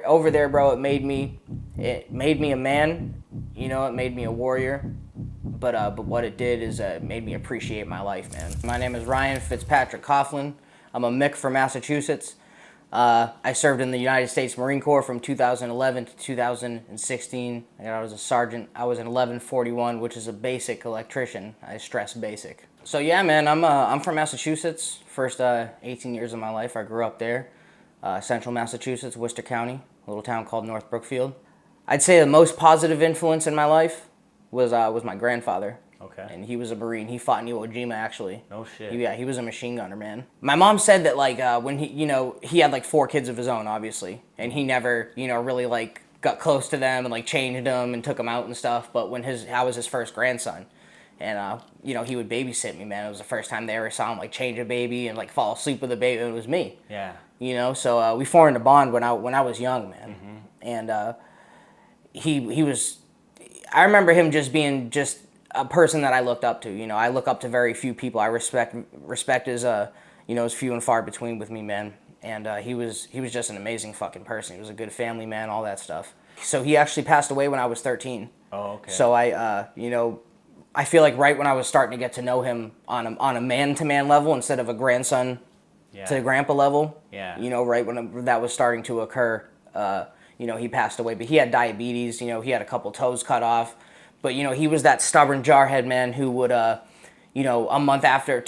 over there, bro, it made me a man. You know, it made me a warrior. But what it did is it made me appreciate my life, man. My name is Ryan Fitzpatrick Coughlin. I'm a Mick from Massachusetts. I served in the United States Marine Corps from 2011 to 2016. I was a sergeant. I was an 1141, which is a basic electrician. I stress basic. So yeah, man, I'm from Massachusetts. First 18 years of my life, I grew up there. Central Massachusetts, Worcester County, a little town called North Brookfield. I'd say the most positive influence in my life was my grandfather. Okay. And he was a Marine. He fought in Iwo Jima, actually. No shit. He was a machine gunner, man. My mom said that, like, when he had, like, 4 kids of his own, obviously. And he never, really, like, got close to them and, like, changed them and took them out and stuff. But when I was his first grandson. And, he would babysit me, man. It was the first time they ever saw him, like, change a baby and, like, fall asleep with a baby. And it was me. Yeah. So we formed a bond when I was young, man. Mm-hmm. And he was... I remember him just being just a person that I looked up to. I look up to very few people. I respect is is few and far between with me, man. And he was just an amazing fucking person. He was a good family man, all that stuff. So he actually passed away when I was 13. Oh, okay. So I feel like right when I was starting to get to know him on a man-to-man level instead of a grandson to grandpa level. Yeah. Right when that was starting to occur. He passed away, but he had diabetes. He had a couple toes cut off. But, he was that stubborn jarhead man who would, 2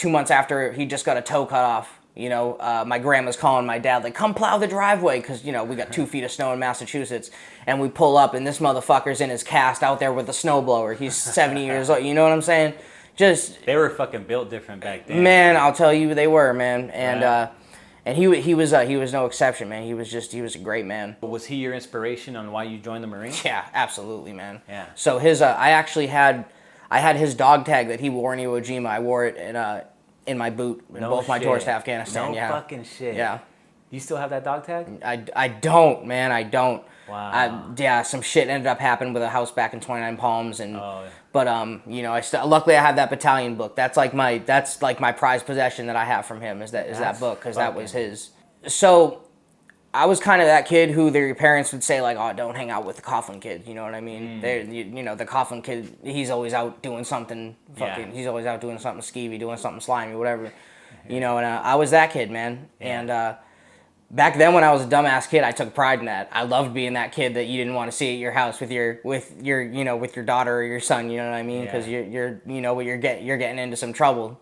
months after he just got a toe cut off, my grandma's calling my dad, like, come plow the driveway, because, we got 2 feet of snow in Massachusetts, and we pull up, and this motherfucker's in his cast out there with a snowblower. He's 70 years old, you know what I'm saying? They were fucking built different back then. Man, I'll tell you, they were, man, and, And he was no exception, man. He was a great man. Was he your inspiration on why you joined the Marines? Yeah, absolutely, man. Yeah. So I actually had his dog tag that he wore in Iwo Jima. I wore it in my boot in both my tours to Afghanistan. No fucking shit. Yeah. You still have that dog tag? I don't, man. I don't. Wow. Some shit ended up happening with a house back in 29 Palms, and but luckily I have that battalion book. That's like my prized possession that I have from him is that book, because that was his. So I was kind of that kid who their parents would say, like, oh, don't hang out with the Coughlin kids, you know what I mean? The Coughlin kid, he's always out doing something he's always out doing something skeevy, doing something slimy, whatever. And I was that kid, man. And back then, when I was a dumbass kid, I took pride in that. I loved being that kid that you didn't want to see at your house with your daughter or your son. You know what I mean? Because you're getting into some trouble.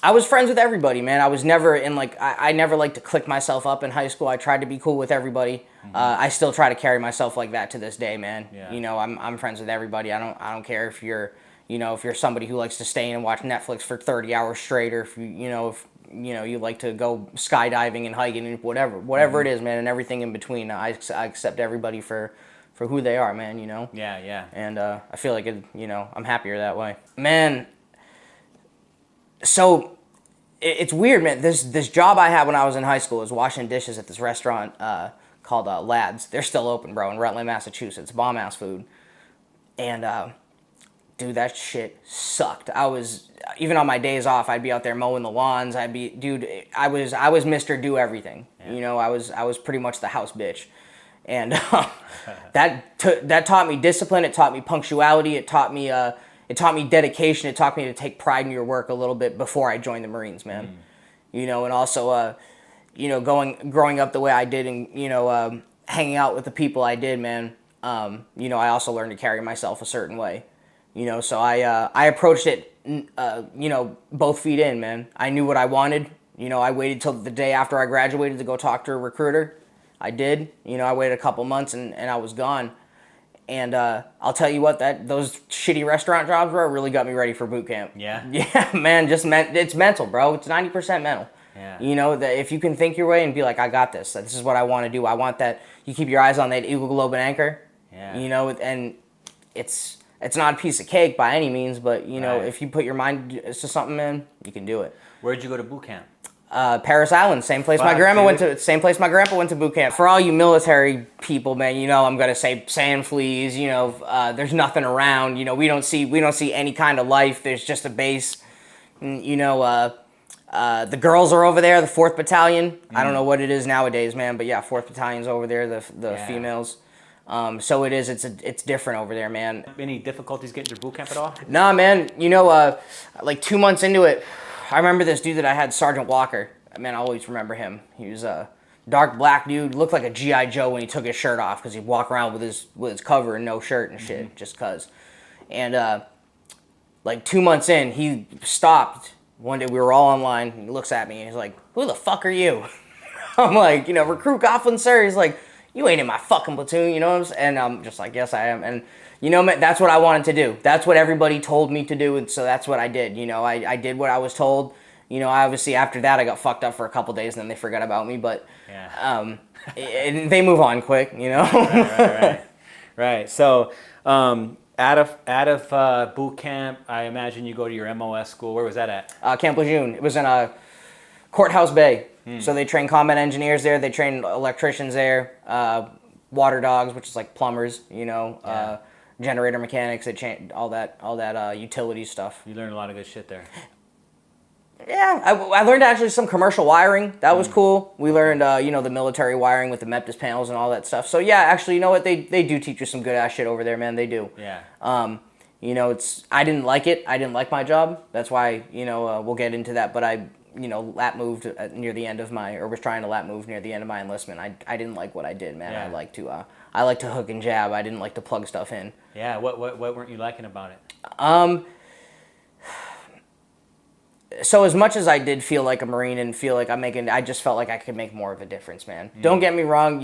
I was friends with everybody, man. I was never in I never liked to click myself up in high school. I tried to be cool with everybody. Mm-hmm. I still try to carry myself like that to this day, man. Yeah. I'm friends with everybody. I don't care if you're. If you're somebody who likes to stay in and watch Netflix for 30 hours straight, or if you like to go skydiving and hiking and whatever it is, man, and everything in between, I accept everybody for who they are, man. Yeah. And I feel like I'm happier that way, man. So it's weird, man. This job I had when I was in high school was washing dishes at this restaurant called Lads. They're still open, bro, in Rutland, Massachusetts. Bomb ass food, and. Dude, that shit sucked. I was, even on my days off, I'd be out there mowing the lawns. I was Mr. Do Everything. Yeah. I was pretty much the house bitch. And that taught me discipline. It taught me punctuality. It taught me dedication. It taught me to take pride in your work a little bit before I joined the Marines, man. And also, growing up the way I did and, hanging out with the people I did, man, I also learned to carry myself a certain way. So I approached it, both feet in, man. I knew what I wanted. I waited till the day after I graduated to go talk to a recruiter. I did. I waited a couple months and I was gone. And I'll tell you what, those shitty restaurant jobs, bro, really got me ready for boot camp. Yeah? Yeah, man, it's mental, bro. It's 90% mental. Yeah. That if you can think your way and be like, I got this. This is what I want to do. I want that. You keep your eyes on that eagle, globe, and anchor. Yeah. And it's not a piece of cake by any means, but, if you put your mind to something, man, you can do it. Where'd you go to boot camp? Paris Island, same place my grandpa went to boot camp. For all you military people, man, I'm gonna say sand fleas. There's nothing around. We don't see any kind of life. There's just a base. The girls are over there, the 4th Battalion. I don't know what it is nowadays, man, but yeah, 4th Battalion's over there, the females. So it's different over there, man. Any difficulties getting through boot camp at all? Nah, man, like 2 months into it, I remember this dude that I had, Sergeant Walker. Man, I always remember him. He was a dark black dude, looked like a G.I. Joe when he took his shirt off because he'd walk around with his cover and no shirt and shit, just cuz. And like 2 months in, he stopped. One day we were all online, and he looks at me and he's like, "Who the fuck are you?" I'm like, "Recruit Coughlin, sir." He's like, "You ain't in my fucking platoon," you know what I'm saying? And I'm just like, "Yes, I am." And that's what I wanted to do. That's what everybody told me to do, and so that's what I did. I did what I was told. Obviously after that I got fucked up for a couple days and then they forgot about me, but yeah. They move on quick, Right. So, out of boot camp, I imagine you go to your MOS school. Where was that at? Camp Lejeune. It was in Courthouse Bay. So they train combat engineers there. They train electricians there. Water dogs, which is like plumbers. Generator mechanics. They train all that utility stuff. You learned a lot of good shit there. Yeah, I learned actually some commercial wiring. That was cool. We learned, the military wiring with the MEPTIS panels and all that stuff. So yeah, actually, you know what? They do teach you some good ass shit over there, man. They do. Yeah. I didn't like it. I didn't like my job. That's why, we'll get into that. But I, lap moved near the end of was trying to lap move near the end of my enlistment. I didn't like what I did, man. Yeah. I like to hook and jab. I didn't like to plug stuff in. Yeah. What weren't you liking about it? So as much as I did feel like a Marine and feel like I just felt like I could make more of a difference, man. Don't get me wrong,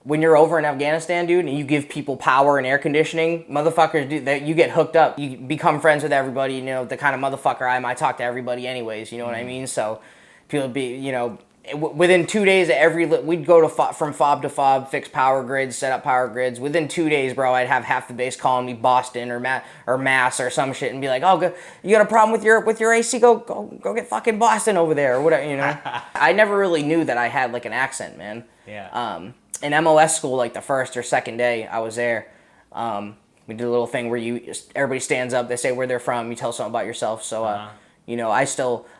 when you're over in Afghanistan, dude, and you give people power and air conditioning, motherfuckers, dude, you get hooked up. You become friends with everybody, the kind of motherfucker I am. I talk to everybody anyways, you know what I mean? So people within 2 days, we'd go from fob to fob, fix power grids, set up power grids. Within 2 days, bro, I'd have half the base calling me Boston or Mass or some shit and be like, "Oh, you got a problem with your AC? Go get fucking Boston over there," or whatever, I never really knew that I had like an accent, man. Yeah. In MOS school, like the first or second day I was there, we did a little thing where everybody stands up, they say where they're from, you tell something about yourself. So.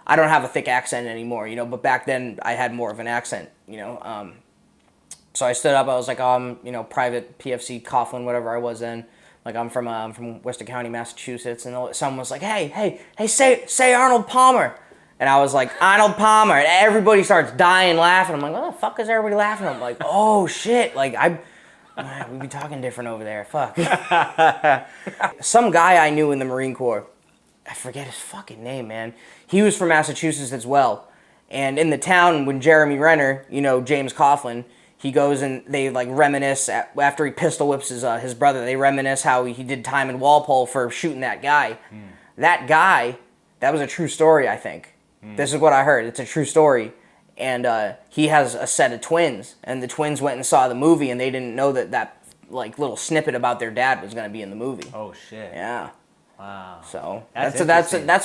I don't have a thick accent anymore, but back then I had more of an accent, So I stood up, I was like, I'm, private PFC Coughlin, whatever I was then. Like, I'm from Worcester County, Massachusetts, and someone was like, hey, say Arnold Palmer. And I was like, Arnold Palmer, and everybody starts dying laughing. I'm like, what the fuck is everybody laughing? I'm like, oh shit, like we be talking different over there, fuck. Some guy I knew in the Marine Corps, I forget his fucking name, man. He was from Massachusetts as well. And in the town, when Jeremy Renner, James Coughlin, he goes and they like reminisce after he pistol whips his brother. They reminisce how he did time in Walpole for shooting that guy. That guy, that was a true story, I think. This is what I heard. It's a true story. And he has a set of twins. And the twins went and saw the movie, and they didn't know that like little snippet about their dad was going to be in the movie. Oh, shit. Yeah. Wow. So that's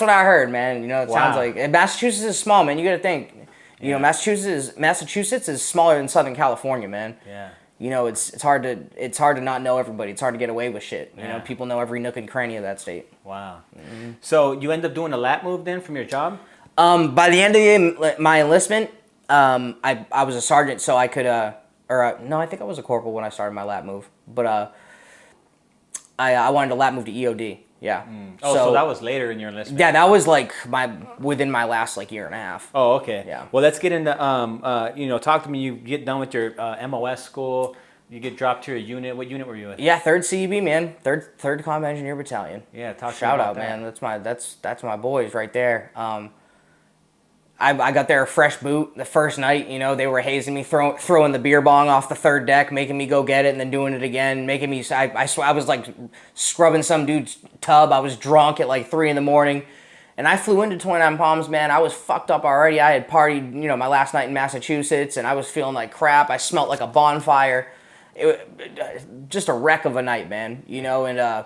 what I heard, man. Sounds like Massachusetts is small, man. You got to think, Massachusetts is smaller than Southern California, man. Yeah. It's hard to not know everybody. It's hard to get away with shit. People know every nook and cranny of that state. Wow. Mm-hmm. So you end up doing a lat move then from your job? By the end of my enlistment, I was a sergeant, so I could no, I think I was a corporal when I started my lat move, but I wanted to lat move to EOD. Yeah. Oh, so that was later in your enlistment. Yeah, that was like within my last year and a half. Oh, okay. Yeah. Well, let's get into talk to me. You get done with your MOS school. You get dropped to your unit. What unit were you in? Yeah, 3rd CEB, man. Third Combat Engineer Battalion. Yeah, shout out, man. That's my boys right there. I got there a fresh boot the first night. They were hazing me, throwing the beer bong off the 3rd deck, making me go get it, and then doing it again, making me. I was like scrubbing some dude's tub. I was drunk at like 3 a.m, and I flew into 29 Palms, man. I was fucked up already. I had partied, my last night in Massachusetts, and I was feeling like crap. I smelled like a bonfire. Just a wreck of a night, man. And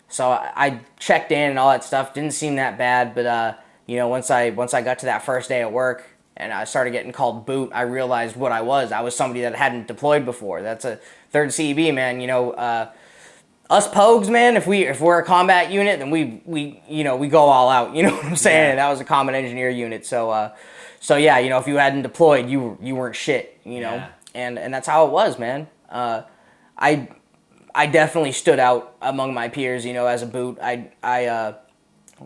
so I checked in and all that stuff. Didn't seem that bad, but. Once I got to that first day at work and I started getting called boot, I realized what I was. I was somebody that hadn't deployed before. That's a 3rd CEB, man. us pogues, man, if we're a combat unit, then we go all out. You know what I'm saying? Yeah. That was a common engineer unit. So yeah, if you hadn't deployed, you weren't shit. Yeah. And that's how it was, man. I definitely stood out among my peers. As a boot,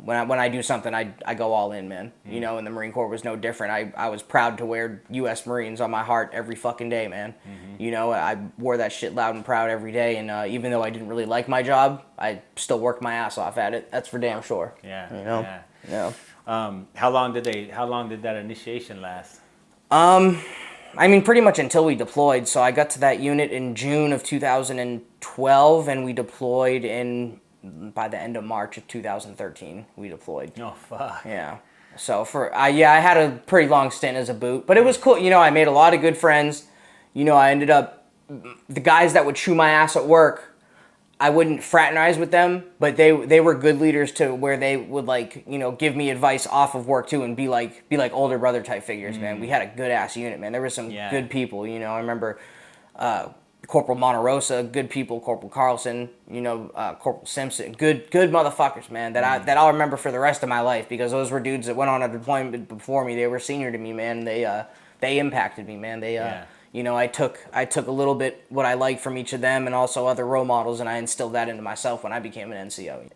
when I do something, I go all in, man. And the Marine Corps was no different. I was proud to wear U.S. Marines on my heart every fucking day, man. I wore that shit loud and proud every day, and even though I didn't really like my job, I still worked my ass off at it. That's for damn sure. Yeah. Yeah. How long did that initiation last? Pretty much until we deployed. So I got to that unit in June of 2012, and we deployed by the end of March of 2013. We deployed. Oh, fuck. Yeah. So I had a pretty long stint as a boot, but it was cool. I made a lot of good friends. I ended up, the guys that would chew my ass at work, I wouldn't fraternize with them, but they were good leaders to where they would give me advice off of work too, and be like older brother type figures, man. We had a good ass unit, man. There were some good people, I remember Corporal Monterosa, good people, Corporal Carlson, Corporal Simpson, good motherfuckers, man, that I'll remember for the rest of my life, because those were dudes that went on a deployment before me. They were senior to me, man. They impacted me, man. I took a little bit what I liked from each of them and also other role models, and I instilled that into myself when I became an NCO.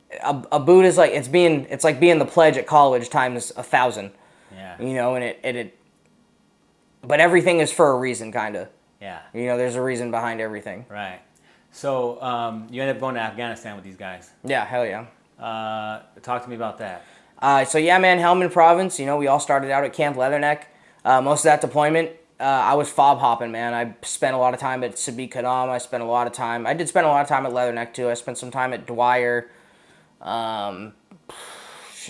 A boot is like it's like being the pledge at college times 1,000. Yeah. But everything is for a reason, kind of. Yeah. There's a reason behind everything. Right. So you ended up going to Afghanistan with these guys. Yeah, hell yeah. Talk to me about that. So yeah, man, Helmand Province. We all started out at Camp Leatherneck. Most of that deployment, I was fob hopping, man. I spent a lot of time at Sabik Kadam. I did spend a lot of time at Leatherneck too. I spent some time at Dwyer,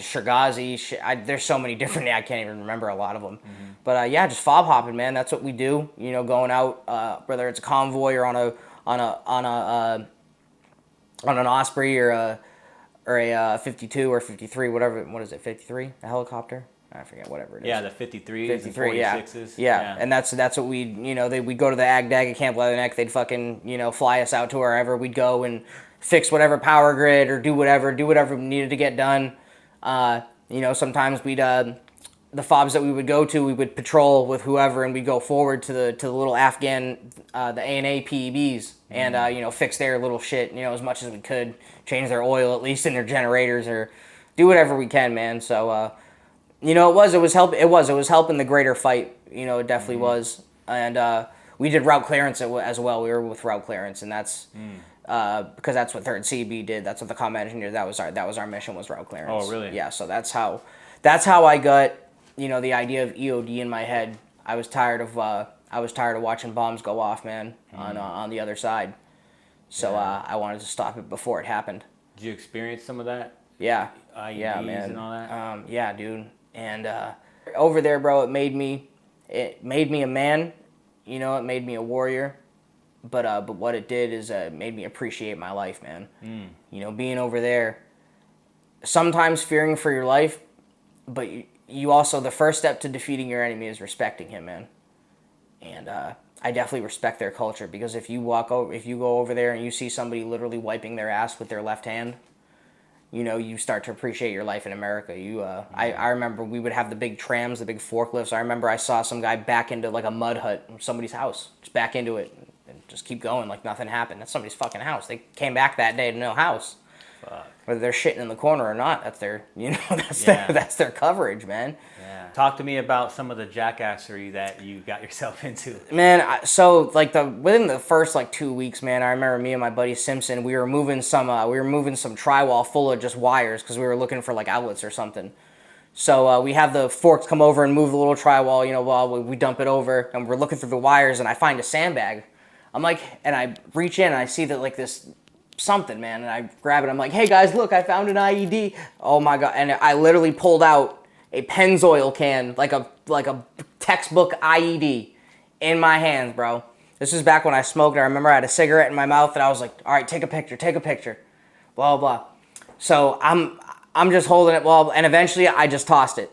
Shergazi. There's so many different. I can't even remember a lot of them. Mm-hmm. But yeah, just fob hopping, man. That's what we do. Going out, whether it's a convoy or on an Osprey or a 52 or 53, whatever. What is it? 53? A helicopter? I forget, whatever it is. Yeah, the 53s, 53, and 46s. Yeah. And that's what we'd go to the Ag Dag at Camp Leatherneck. They'd fucking, fly us out to wherever. We'd go and fix whatever power grid or do whatever needed to get done. Sometimes we'd, the FOBs that we would go to, we would patrol with whoever, and we'd go forward to the little Afghan, the ANA PEBs, and, fix their little shit, as much as we could, change their oil at least in their generators, or do whatever we can, man. So, it was helping the greater fight, it definitely was. And, we did route clearance as well. We were with route clearance, and that's, because that's what 3rd CB did. That's what the combat engineer, that was our mission, was route clearance. Oh, really? Yeah, so that's how I got, the idea of EOD in my head. I was tired of watching bombs go off, man, on the other side. So I wanted to stop it before it happened. Did you experience some of that? Yeah. IEDs yeah, man. And all that? Yeah, dude. And over there, bro, it made me a man. It made me a warrior. But what it did is it made me appreciate my life, man. Being over there, sometimes fearing for your life, but you also, the first step to defeating your enemy is respecting him, man. And I definitely respect their culture, because if you go over there and you see somebody literally wiping their ass with their left hand, you start to appreciate your life in America. I remember we would have the big trams, the big forklifts. I remember I saw some guy back into like a mud hut in somebody's house, just back into it and just keep going like nothing happened. That's somebody's fucking house. They came back that day to no house. Fuck. Whether they're shitting in the corner or not, that's their, that's their coverage, man. Yeah. Talk to me about some of the jackassery that you got yourself into. Man, within the first 2 weeks, man, I remember me and my buddy Simpson, we were moving some drywall full of just wires, because we were looking for outlets or something. So we have the forks come over and move the little drywall, while we dump it over, and we're looking through the wires, and I find a sandbag. I'm like, and I reach in and I see that this something, man, and I grab it. I'm like, hey guys, look, I found an IED. Oh my god! And I literally pulled out a Pennzoil can, like a textbook IED, in my hands, bro. This was back when I smoked. I remember I had a cigarette in my mouth, and I was like, all right, take a picture, blah blah. So I'm just holding it, and eventually I just tossed it,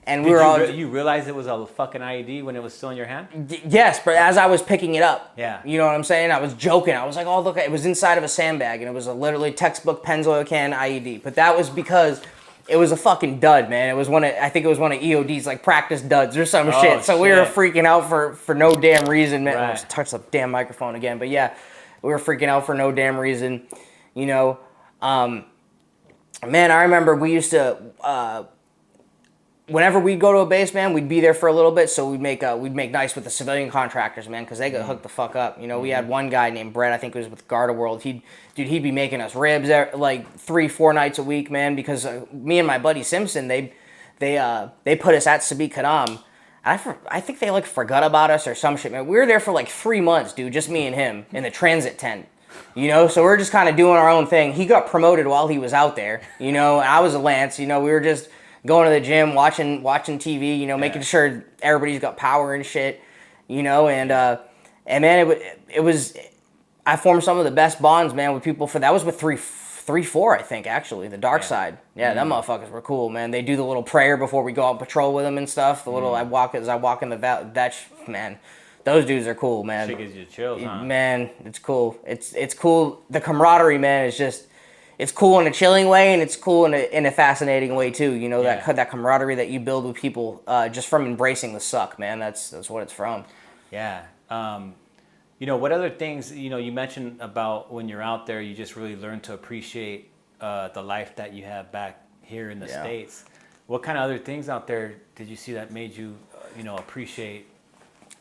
And we were all... You realized it was a fucking IED when it was still in your hand? Yes, but as I was picking it up, Yeah. You know what I'm saying? I was joking. I was like, oh, look, it was inside of a sandbag, and it was a literally textbook Pennzoil can IED. But that was because it was a fucking dud, man. It was I think it was one of EOD's, like, practice duds or some shit. So we were freaking out for no damn reason, man. Right. I just touched the damn microphone again. But yeah, we were freaking out for no damn reason, you know. Man, I remember we used to... whenever we'd go to a base, man, we'd be there for a little bit, so we'd make nice with the civilian contractors, man, because they got hooked the fuck up. You know, we had one guy named Brett, I think it was with Garda World. He'd be making us ribs like 3-4 nights a week, man, because me and my buddy Simpson, they put us at Sabi Kadam. I think they like forgot about us or some shit, man. We were there for like 3 months, dude, just me and him in the transit tent. You know, so we're just kind of doing our own thing. He got promoted while he was out there, you know, and I was a Lance, you know, we were just going to the gym, watching TV, you know, making sure everybody's got power and shit, you know, and man, it was, I formed some of the best bonds, man, with people that was with 3-4, I think, actually, the dark side. Yeah, them motherfuckers were cool, man. They do the little prayer before we go out patrol with them and stuff. The little, as I walk in the valley, man, those dudes are cool, man. Shit gives you chills, huh? Man, it's cool. It's cool. The camaraderie, man, is just... It's cool in a chilling way, and it's cool in a fascinating way too. You know, that camaraderie that you build with people just from embracing the suck, man. That's what it's from. Yeah. You know, what other things, you know, you mentioned about when you're out there, you just really learn to appreciate the life that you have back here in the States. What kind of other things out there did you see that made you, you know, appreciate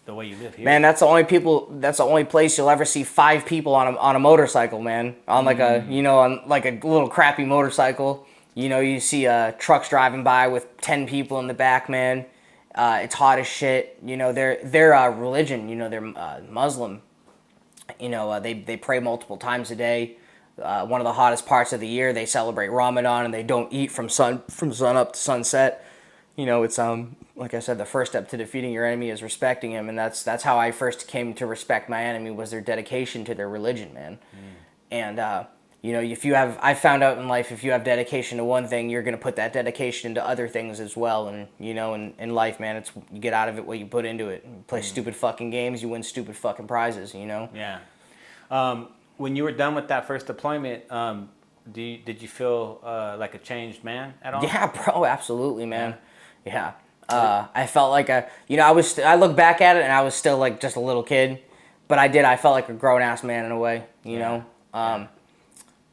the way you live here? Man, that's the only place you'll ever see 5 people on a motorcycle, man. On like a little crappy motorcycle. You know, you see trucks driving by with 10 people in the back, man. It's hot as shit. You know, their religion, you know, they're Muslim. You know, they pray multiple times a day. One of the hottest parts of the year, they celebrate Ramadan, and they don't eat from sun up to sunset. You know, it's like I said, the first step to defeating your enemy is respecting him, and that's how I first came to respect my enemy, was their dedication to their religion, man. And you know, I found out in life, if you have dedication to one thing, you're gonna put that dedication into other things as well. And you know, in life, man, it's you get out of it what you put into it. You play stupid fucking games, you win stupid fucking prizes. You know. Yeah. When you were done with that first deployment, did you feel like a changed man at all? Yeah, bro, absolutely, man. Yeah. I felt like I look back at it and I was still like just a little kid, but I felt like a grown ass man in a way, you know.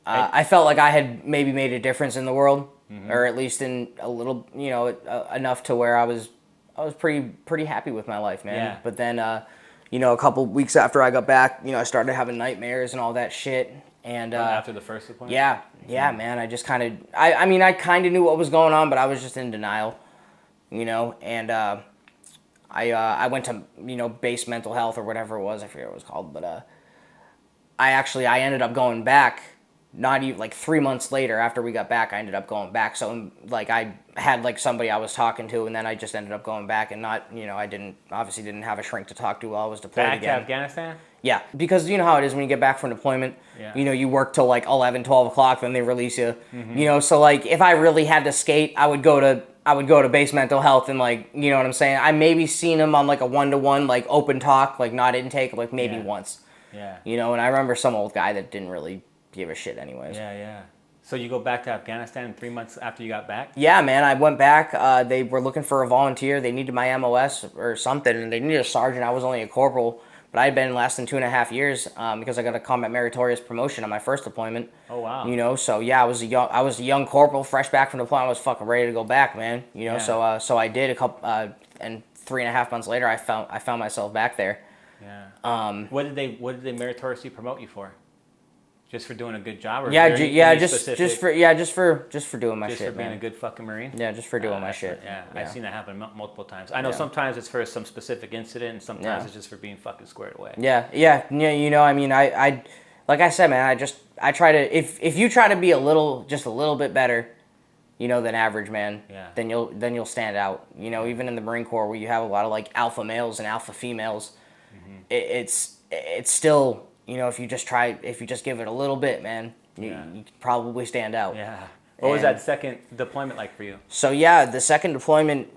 I felt like I had maybe made a difference in the world, or at least in a little, you know, enough to where I was pretty happy with my life, man. Yeah. But then, you know, a couple weeks after I got back, you know, I started having nightmares and all that shit. And after the first deployment? Yeah, man. I just kind of, I kind of knew what was going on, but I was just in denial. You know, and I went to, you know, base mental health or whatever it was, I forget what it was called, but I ended up going back, not even, like 3 months later after we got back, I ended up going back. So, like, I had, like, somebody I was talking to, and then I just ended up going back, and not, you know, I obviously didn't have a shrink to talk to while I was deployed again. Back to Afghanistan? Yeah, because you know how it is when you get back from deployment, you know, you work till like 11, 12 o'clock, then they release you, you know, so like if I really had to skate, I would go to base mental health, and like, you know what I'm saying? I maybe seen them on like a 1-to-1, like open talk, like not intake, like maybe once. Yeah. You know, and I remember some old guy that didn't really give a shit anyways. Yeah. So you go back to Afghanistan 3 months after you got back? Yeah, man, I went back. They were looking for a volunteer. They needed my MOS or something, and they needed a sergeant. I was only a corporal. But I had been less than 2.5 years because I got a combat meritorious promotion on my first deployment. Oh wow! You know, so yeah, I was a young corporal, fresh back from deployment. I was fucking ready to go back, man. You know, so I did a couple, and 3.5 months later, I found myself back there. Yeah. What did they meritoriously promote you for? Just for doing a good job, or just for doing my shit, just for being man. a good fucking Marine. Yeah, just for doing my shit. Yeah, I've seen that happen multiple times. I know sometimes it's for some specific incident, and sometimes it's just for being fucking squared away. Yeah. You know, I mean, I like I said, man, I try to if you try to be just a little bit better, you know, than average, man. Yeah. Then you'll stand out. You know, even in the Marine Corps where you have a lot of like alpha males and alpha females, it's still. You know, if you just give it a little bit, man, you can probably stand out. Yeah. What was that second deployment like for you? So yeah, the second deployment,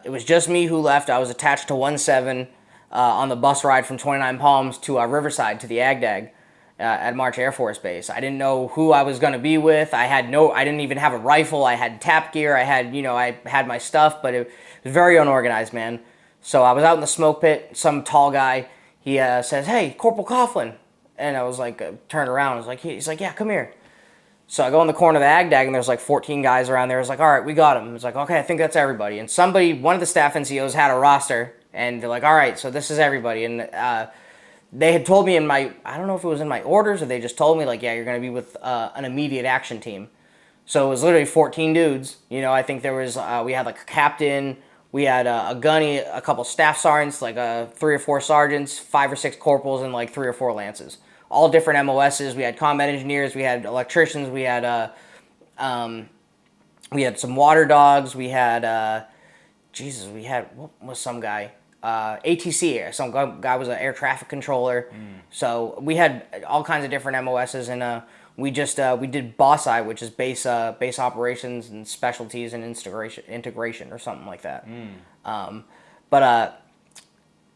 it was just me who left. I was attached to 1-7 on the bus ride from 29 Palms to Riverside to the AgDag at March Air Force Base. I didn't know who I was going to be with. I didn't even have a rifle. I had tap gear. I had my stuff, but it was very unorganized, man. So I was out in the smoke pit. Some tall guy, he says, "Hey, Corporal Coughlin." And I was like, turned around. I was like, he's like, "Yeah, come here." So I go in the corner of the AgDag, and there's like 14 guys around there. I was like, "All right, we got him." It's like, "Okay, I think that's everybody." And one of the staff NCOs had a roster, and they're like, "All right, so this is everybody." And they had told me I don't know if it was in my orders or they just told me, like, "Yeah, you're going to be with an immediate action team." So it was literally 14 dudes. I think there was, we had like a captain, we had a gunny, a couple staff sergeants, like 3 or 4 sergeants, 5 or 6 corporals, and like 3 or 4 lances. All different MOSs. We had combat engineers, we had electricians, we had some water dogs, we had, what was some guy? ATC, some guy was an air traffic controller. So we had all kinds of different MOSs, and we did BOSSI, which is base operations and specialties and integration or something like that. But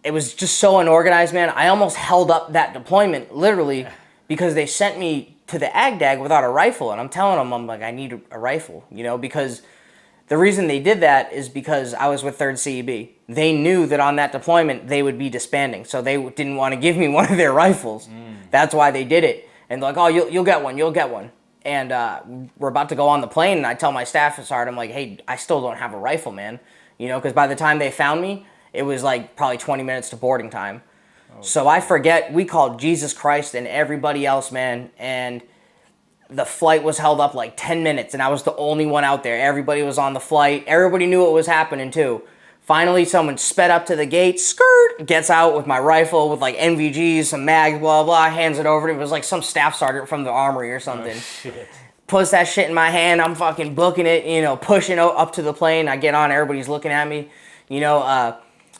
it was just so unorganized, man. I almost held up that deployment literally because they sent me to the AgDag without a rifle, and I'm telling them, I'm like, I need a rifle, because the reason they did that is because I was with 3rd CEB. They knew that on that deployment they would be disbanding, so they didn't want to give me one of their rifles. That's why they did it. And they're like, "Oh, you'll get one. And we're about to go on the plane, and I tell my staff sergeant, I'm like, "Hey, I still don't have a rifle, man." Because by the time they found me, it was like probably 20 minutes to boarding time. So I forget, we called Jesus Christ and everybody else, man, and the flight was held up like 10 minutes, and I was the only one out there. Everybody was on the flight. Everybody knew what was happening, too. Finally, someone sped up to the gate, skirt, gets out with my rifle with like NVGs, some mags, blah, blah, hands it over to him. It was like some staff sergeant from the armory or something. Oh, shit. Puts that shit in my hand. I'm fucking booking it, pushing up to the plane. I get on, everybody's looking at me,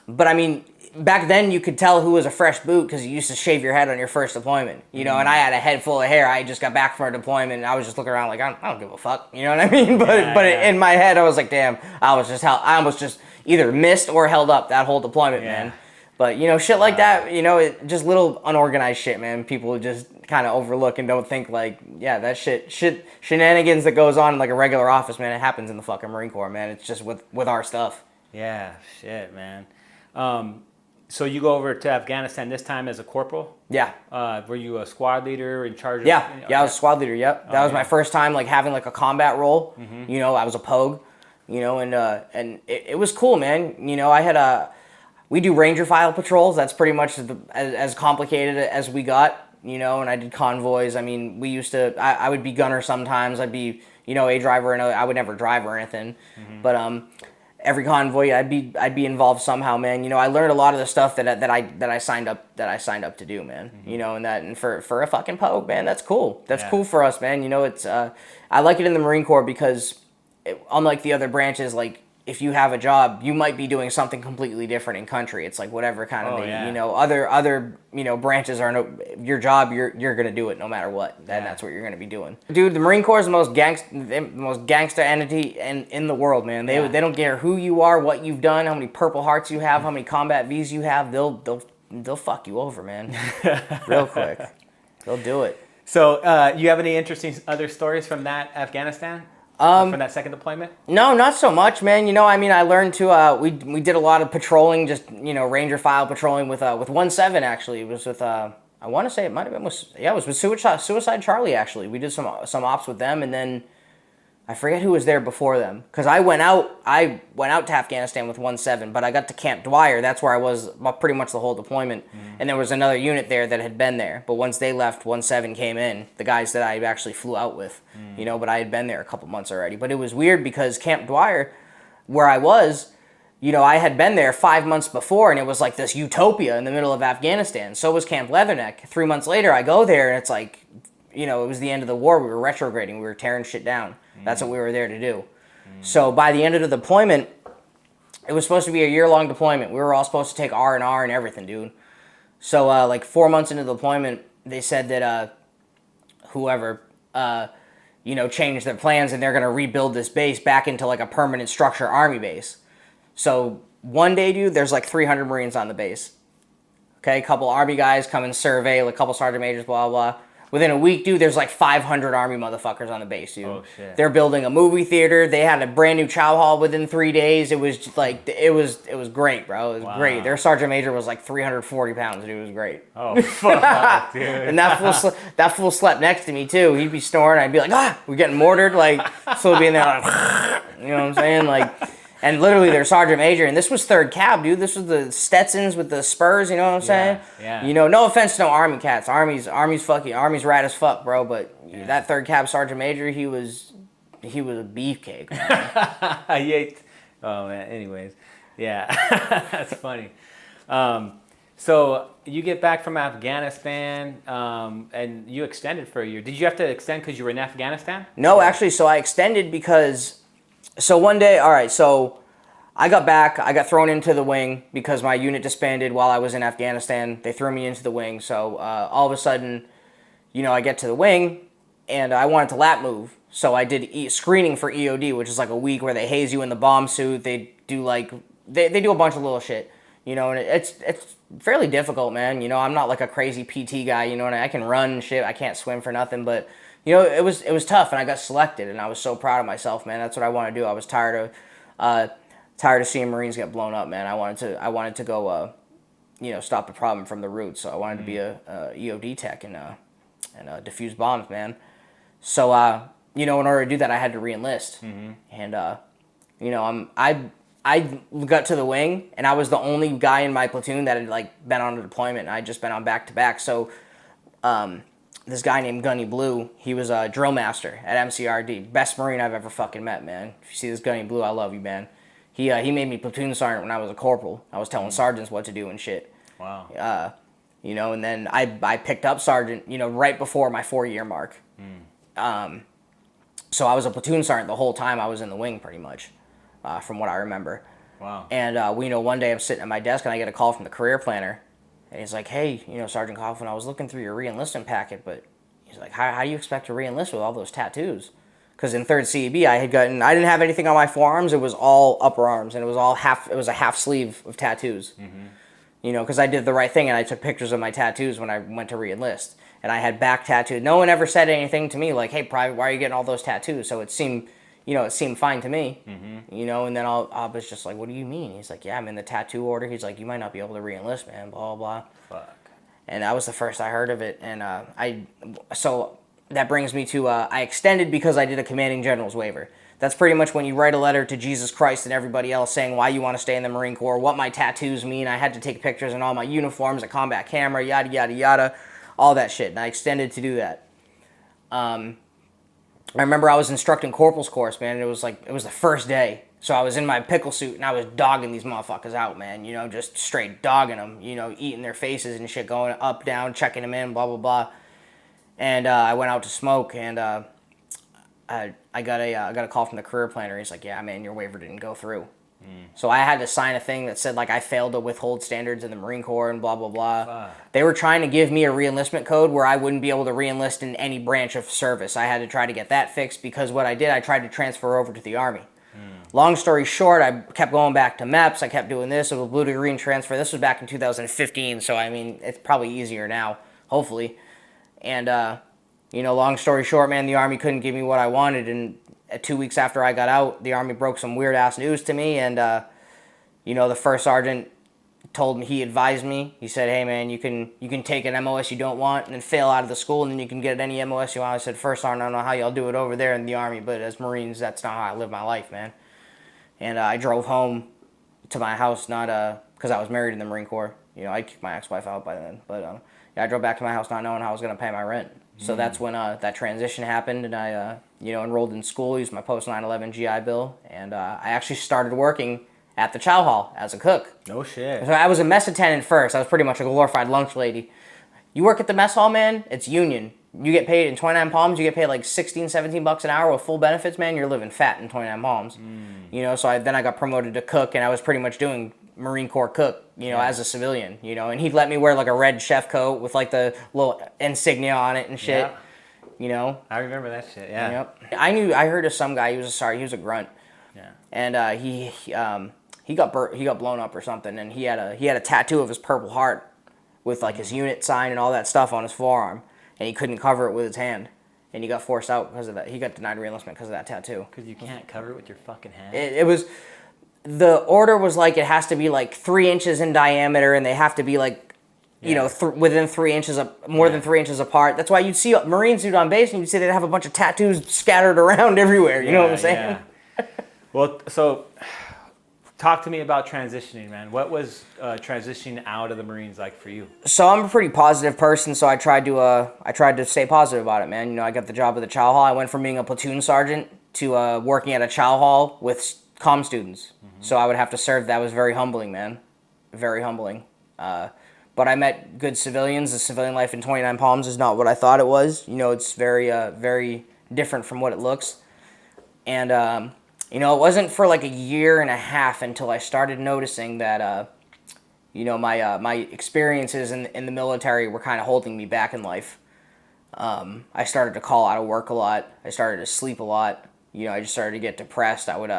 But I mean, back then you could tell who was a fresh boot because you used to shave your head on your first deployment, and I had a head full of hair. I just got back from a deployment, and I was just looking around like, I don't give a fuck, you know what I mean? But in my head, I was like, damn, I almost just either missed or held up that whole deployment, man. But, shit like that, it just little unorganized shit, man. People just kind of overlook and don't think like, yeah, that shenanigans that goes on in like a regular office, man, it happens in the fucking Marine Corps, man. It's just with our stuff. Yeah, shit, man. So you go over to Afghanistan this time as a corporal? Yeah. Were you a squad leader in charge of? Yeah, I was a squad leader. Yep. That was my first time like having like a combat role. I was a pogue. And it was cool, man. We do Ranger file patrols. That's pretty much as complicated as we got. And I did convoys. I mean, we used to. I would be gunner sometimes. I'd be a driver, and I would never drive or anything. But every convoy, I'd be involved somehow, man. I learned a lot of the stuff that I signed up to do, man. And for a fucking pogue, man, that's cool. That's cool for us, man. It's I like it in the Marine Corps because unlike the other branches, like if you have a job, you might be doing something completely different in country. It's like whatever kind of other branches are your job. You're gonna do it no matter what. And that's what you're gonna be doing, dude. The Marine Corps is the most gangster entity in the world, man. They don't care who you are, what you've done, how many Purple Hearts you have, how many combat V's you have. They'll fuck you over, man, real quick. They'll do it. So, you have any interesting other stories from that Afghanistan? From that second deployment? No, not so much, man. I learned to, we did a lot of patrolling, just, Ranger file patrolling with 1-7, actually. It was with, I want to say it might have been it was with Suicide Charlie, actually. We did some ops with them, and then I forget who was there before them. Because I went out to Afghanistan with 1-7, but I got to Camp Dwyer. That's where I was pretty much the whole deployment. And there was another unit there that had been there. But once they left, 1-7 came in, the guys that I actually flew out with. But I had been there a couple months already. But it was weird because Camp Dwyer, where I was, I had been there 5 months before, and it was like this utopia in the middle of Afghanistan. So was Camp Leatherneck. 3 months later, I go there, and it's like, it was the end of the war. We were retrograding. We were tearing shit down. That's what we were there to do. So by the end of the deployment, it was supposed to be a year-long deployment. We were all supposed to take R&R and everything, dude. So like 4 months into the deployment, they said that whoever, changed their plans, and they're going to rebuild this base back into like a permanent structure army base. So one day, dude, there's like 300 Marines on the base. Okay, a couple Army guys come and survey, like a couple sergeant majors, blah, blah. Within a week, dude, there's like 500 Army motherfuckers on the base, dude. Oh, shit. They're building a movie theater. They had a brand new chow hall within 3 days. It was just like, it was great, bro. It was great. Their sergeant major was like 340 pounds, dude. It was great. Oh, fuck, dude. And that fool slept next to me, too. He'd be snoring. I'd be like, we're getting mortared. Like, so he'd be in there like, you know what I'm saying? Like, and literally their sergeant major, and this was third cab, dude. This was the Stetsons with the spurs, you know what I'm saying? Yeah. You know, no offense to no Army cats. Army's rad as fuck, bro. But that third cab sergeant major, he was a beefcake, man. Yeah. Oh man. Anyways, yeah, that's funny. So you get back from Afghanistan, and you extended for a year. Did you have to extend because you were in Afghanistan? No, actually, so I extended because. So one day, all right, so I got back. I got thrown into the wing because my unit disbanded while I was in Afghanistan. They threw me into the wing. So all of a sudden, you know, I get to the wing, and I wanted to lap move. So I did screening for EOD, which is like a week where they haze you in the bomb suit. They do like, they do a bunch of little shit, you know, and it's fairly difficult, man. You know, I'm not like a crazy PT guy, you know, and I can run and shit. I can't swim for nothing, but... You know, it was tough, and I got selected, and I was so proud of myself, man. That's what I want to do. I was tired of seeing Marines get blown up, man. I wanted to go, you know, stop the problem from the root. So I wanted to be a EOD tech and defuse bombs, man. So you know, in order to do that, I had to reenlist, and you know, I got to the wing, and I was the only guy in my platoon that had like been on a deployment, and I'd just been on back to back. So this guy named Gunny Blue, he was a drill master at MCRD. Best Marine I've ever fucking met, man. If you see this Gunny Blue, I love you, man. He made me platoon sergeant when I was a corporal. I was telling sergeants what to do and shit. Wow. You know, and then I picked up sergeant, you know, right before my 4-year mark. So I was a platoon sergeant the whole time I was in the wing, pretty much, from what I remember. Wow. And, you know, one day I'm sitting at my desk and I get a call from the career planner. And he's like, hey, you know, Sergeant Coughlin, I was looking through your reenlistment packet, but he's like, how do you expect to reenlist with all those tattoos? Because in 3rd CEB, I didn't have anything on my forearms. It was all upper arms, and it was a half sleeve of tattoos. You know, because I did the right thing, and I took pictures of my tattoos when I went to reenlist. And I had back tattoos. No one ever said anything to me like, hey, Private, why are you getting all those tattoos? So it seemed fine to me, you know, and then I was just like, what do you mean? He's like, yeah, I'm in the tattoo order. He's like, you might not be able to re-enlist, man, blah, blah, blah. Fuck. And that was the first I heard of it. And so that brings me to, I extended because I did a commanding general's waiver. That's pretty much when you write a letter to Jesus Christ and everybody else saying why you want to stay in the Marine Corps, what my tattoos mean. I had to take pictures in all my uniforms, a combat camera, yada, yada, yada, all that shit. And I extended to do that. I remember I was instructing corporal's course, man, and it was the first day. So I was in my pickle suit, and I was dogging these motherfuckers out, man, you know, just straight dogging them, you know, eating their faces and shit, going up, down, checking them in, blah, blah, blah. And I went out to smoke, and I got a call from the career planner. He's like, yeah, man, your waiver didn't go through. So I had to sign a thing that said, like, I failed to withhold standards in the Marine Corps and blah, blah, blah. They were trying to give me a reenlistment code where I wouldn't be able to reenlist in any branch of service. I had to try to get that fixed because what I did, I tried to transfer over to the Army. Long story short, I kept going back to MEPS. I kept doing this. It was blue to green transfer. This was back in 2015, so, I mean, it's probably easier now, hopefully. And, you know, long story short, man, the Army couldn't give me what I wanted, and 2 weeks after I got out, the Army broke some weird-ass news to me, and, you know, the first sergeant told me, he advised me, he said, hey, man, you can take an MOS you don't want and then fail out of the school, and then you can get any MOS you want. I said, first sergeant, I don't know how y'all do it over there in the Army, but as Marines, that's not how I live my life, man. And I drove home to my house, not because I was married in the Marine Corps. You know, I'd kick my ex-wife out by then, but yeah, I drove back to my house not knowing how I was going to pay my rent. So that's when that transition happened, and I, you know, enrolled in school, used my post 9/11 GI Bill, and I actually started working at the chow hall as a cook. No shit. So I was a mess attendant first. I was pretty much a glorified lunch lady. You work at the mess hall, man, it's union. You get paid in 29 Palms, you get paid like 16, 17 bucks an hour with full benefits, man. You're living fat in 29 Palms. You know, so then I got promoted to cook, and I was pretty much doing Marine Corps cook, you know, as a civilian, you know, and he'd let me wear like a red chef coat with like the little insignia on it and shit, you know. I remember that shit, yeah. Yep. I heard of some guy, he was a grunt. Yeah. And he got blown up or something, and he had a tattoo of his Purple Heart with like his unit sign and all that stuff on his forearm, and he couldn't cover it with his hand, and he got forced out because of that. He got denied reenlistment because of that tattoo. Because you can't cover it with your fucking hand. It was, the order was like it has to be like 3 inches in diameter, and they have to be like, you know, within 3 inches of more than 3 inches apart. That's why you'd see Marines dude on base, and you'd see they'd have a bunch of tattoos scattered around everywhere. You know what I'm saying? Yeah. Well, so talk to me about transitioning, man. What was transitioning out of the Marines like for you? So I'm a pretty positive person, so I tried to stay positive about it, man. You know, I got the job at the chow hall. I went from being a platoon sergeant to working at a chow hall with comm students. So I would have to serve. That was very humbling, man. Very humbling. But I met good civilians. The civilian life in 29 Palms is not what I thought it was. You know, it's very, very different from what it looks. And, you know, it wasn't for like a year and a half until I started noticing that, you know, my experiences in the military were kind of holding me back in life. I started to call out of work a lot. I started to sleep a lot. You know, I just started to get depressed. I would,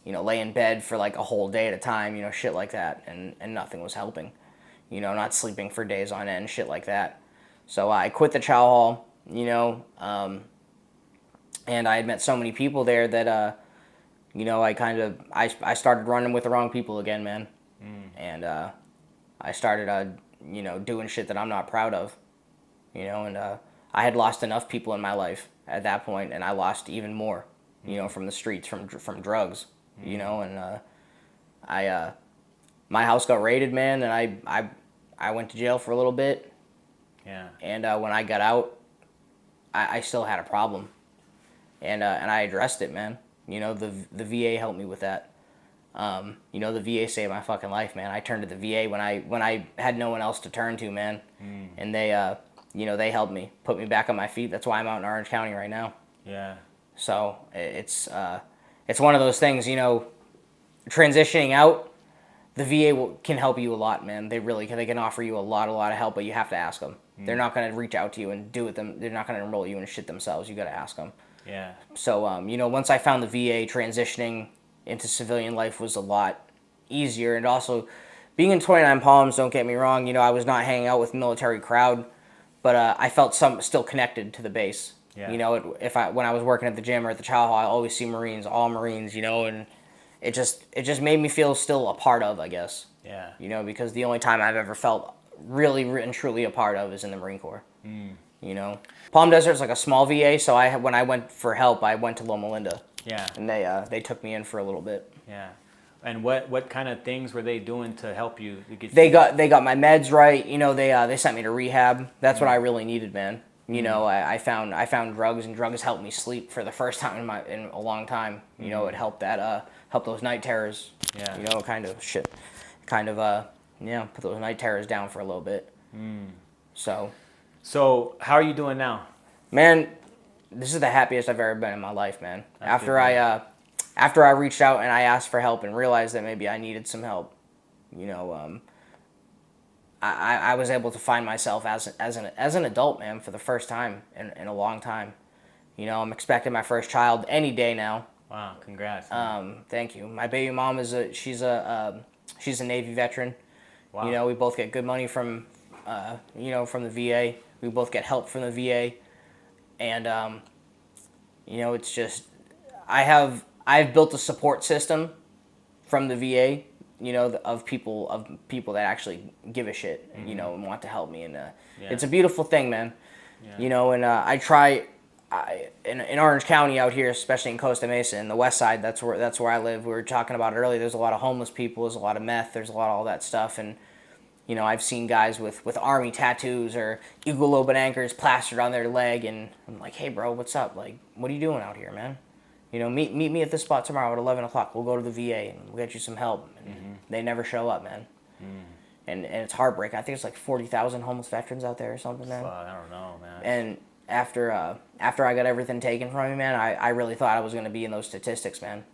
you know, lay in bed for like a whole day at a time, you know, shit like that. And nothing was helping. You know, not sleeping for days on end, shit like that. So I quit the chow hall, you know, and I had met so many people there that, you know, I started running with the wrong people again, man. And I started, you know, doing shit that I'm not proud of, you know, and I had lost enough people in my life at that point, and I lost even more, you know, from the streets, from drugs, you know, and my house got raided, man, and I went to jail for a little bit. Yeah. And when I got out, I still had a problem, and I addressed it, man. You know, the VA helped me with that. You know, the VA saved my fucking life, man. I turned to the VA when I had no one else to turn to, man. And they, you know, they helped me, put me back on my feet. That's why I'm out in Orange County right now. Yeah. So it's one of those things, you know, transitioning out, the VA can help you a lot, man. They really can. They can offer you a lot of help, but you have to ask them. They're not going to reach out to you and do it them. They're not going to enroll you in shit themselves. You got to ask them. Yeah. So, you know, once I found the VA, transitioning into civilian life was a lot easier. And also, being in 29 Palms, don't get me wrong, you know, I was not hanging out with military crowd, but I felt still connected to the base. Yeah. You know, when I was working at the gym or at the chow hall, I always see Marines, all Marines, you know, and it just made me feel still a part of, I guess. Yeah. You know, because the only time I've ever felt really and truly a part of is in the Marine Corps. You know, Palm Desert's like a small VA, so when I went for help, I went to Loma Linda. Yeah. And they took me in for a little bit. Yeah. And what kind of things were they doing to help you to get? They got my meds right. You know, they sent me to rehab. That's what I really needed, man. You know, I found drugs, and drugs helped me sleep for the first time in a long time. You know, it helped help those night terrors. Yeah. You know, put those night terrors down for a little bit. So how are you doing now? Man, this is the happiest I've ever been in my life, man. After I reached out and I asked for help and realized that maybe I needed some help, you know, I was able to find myself as an adult, man, for the first time in a long time. You know, I'm expecting my first child any day now. Wow, congrats. Thank you. My baby mom she's a Navy veteran. Wow. You know, we both get good money from the VA. We both get help from the VA, and you know, it's just I've built a support system from the VA. You know, of people that actually give a shit. You know, and want to help me, and it's a beautiful thing, man. Yeah. You know, and I try. In Orange County out here, especially in Costa Mesa, in the west side, that's where I live. We were talking about it earlier. There's a lot of homeless people. There's a lot of meth. There's a lot of all that stuff. And, you know, I've seen guys with army tattoos or eagle lobed anchors plastered on their leg. And I'm like, hey, bro, what's up? Like, what are you doing out here, man? You know, meet me at this spot tomorrow at 11 o'clock. We'll go to the VA and we'll get you some help. And they never show up, man. And it's heartbreaking. I think it's like 40,000 homeless veterans out there or something, man. I don't know, man. And after I got everything taken from me, man, I really thought I was going to be in those statistics, man.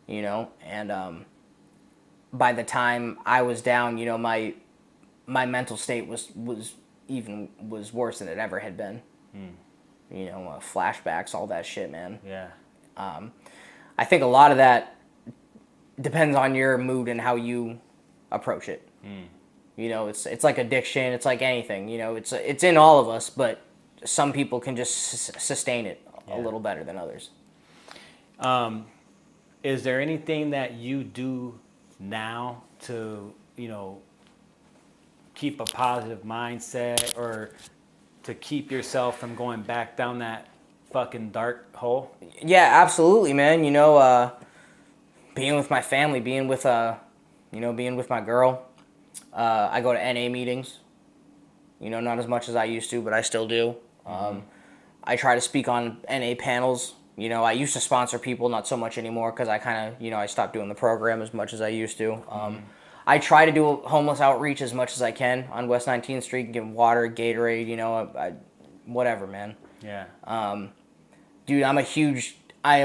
You know, and by the time I was down, you know, my mental state was worse than it ever had been. You know, flashbacks, all that shit, man. Yeah. I think a lot of that depends on your mood and how you approach it. You know, it's like addiction. It's like anything. You know, it's in all of us, but some people can just sustain it a little better than others. Is there anything that you do now to, you know, keep a positive mindset or to keep yourself from going back down that fucking dark hole? Yeah, absolutely, man. You know, being with my family, being with my girl. I go to NA meetings. You know, not as much as I used to, but I still do. I try to speak on NA panels. You know, I used to sponsor people, not so much anymore because I kind of, you know, I stopped doing the program as much as I used to. I try to do homeless outreach as much as I can on West 19th Street, give them water, Gatorade, you know, whatever, man. Yeah. Dude, I am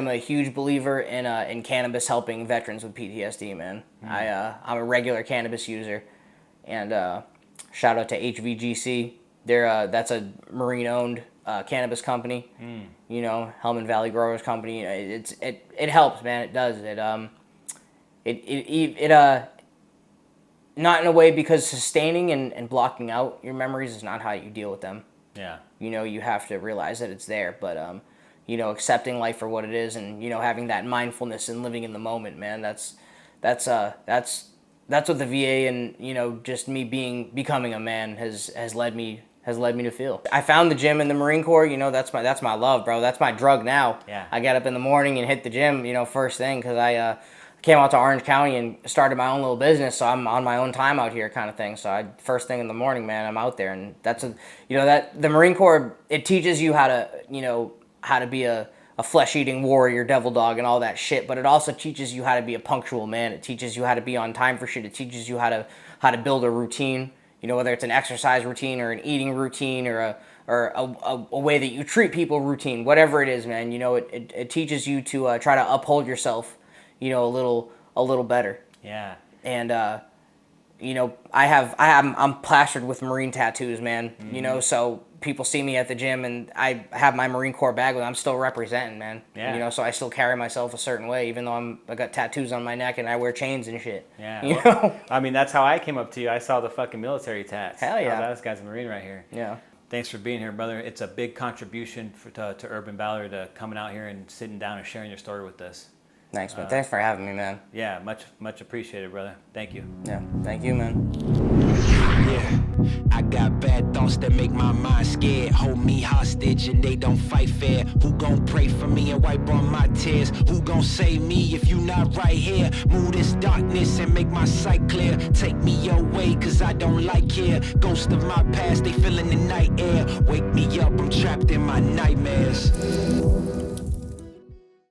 a huge believer in cannabis helping veterans with PTSD, man. I'm a regular cannabis user, and shout out to HVGC. That's a Marine-owned cannabis company. You know, Hellman Valley Growers Company. It helps, man. It does. It not in a way, because sustaining and blocking out your memories is not how you deal with them. Yeah. You know, you have to realize that it's there, but you know, accepting life for what it is, and you know, having that mindfulness and living in the moment, man. That's what the VA and, you know, just me becoming a man has led me to feel. I found the gym in the Marine Corps. You know, that's my love, bro. That's my drug now. Yeah. I get up in the morning and hit the gym, you know, first thing, because I came out to Orange County and started my own little business, so I'm on my own time out here, kind of thing. So first thing in the morning, man, I'm out there, and that the Marine Corps, it teaches you how to be a flesh-eating warrior, devil dog, and all that shit. But it also teaches you how to be a punctual man. It teaches you how to be on time for shit. It teaches you how to build a routine. You know, whether it's an exercise routine or an eating routine or a way that you treat people routine, whatever it is, man. You know, it teaches you to try to uphold yourself, you know, a little better. Yeah. And you know, I'm plastered with Marine tattoos, man. You know, so people see me at the gym and I have my Marine Corps bag with. I'm still representing, man. Yeah. You know, so I still carry myself a certain way, even though I got tattoos on my neck and I wear chains and shit. Yeah. You know? I mean, that's how I came up to you. I saw the fucking military tats. Hell yeah. This guy's a Marine right here. Yeah. Thanks for being here, brother. It's a big contribution to Urban Valor to coming out here and sitting down and sharing your story with us. Thanks, man. Thanks for having me, man. Yeah, much appreciated, brother. Thank you. Yeah, thank you, man. Yeah, I got bad thoughts that make my mind scared. Hold me hostage and they don't fight fair. Who gon' pray for me and wipe on my tears? Who gon' save me if you not right here? Move this darkness and make my sight clear. Take me your way cause I don't like here. Ghosts of my past, they feeling the night air. Wake me up, I'm trapped in my nightmares.